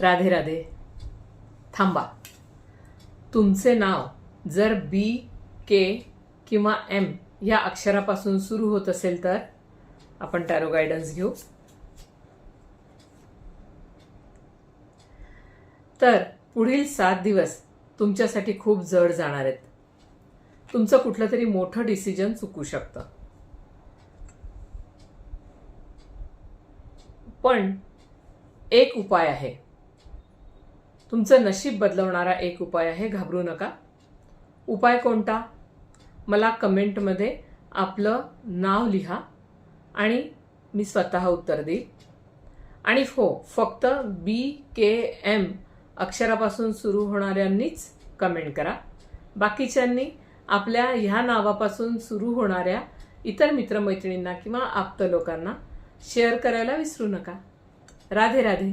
राधे राधे. थांबा. तुमचे नाव जर बी, के किंवा एम या अक्षरापासून सुरू होत असेल तर आपण टॅरो गायडन्स घेऊ. तर पुढील 7 दिवस तुमच्यासाठी खूप जड जाणार आहेत. तुमचं कुठलं तरी मोठं डिसिजन चुकू शकतं. पण एक उपाय आहे, तुमचं नशीब बदलवणारा एक उपाय आहे. घाबरू नका. उपाय कोणता? मला कमेंटमध्ये आपलं नाव लिहा आणि मी स्वतः उत्तर देईल. आणि हो, फक्त बी, के, एम अक्षरापासून सुरू होणाऱ्यांनीच कमेंट करा. बाकीच्यांनी आपल्या ह्या नावापासून सुरू होणाऱ्या इतर मित्रमैत्रिणींना किंवा आप्त लोकांना शेअर करायला विसरू नका. राधे राधे.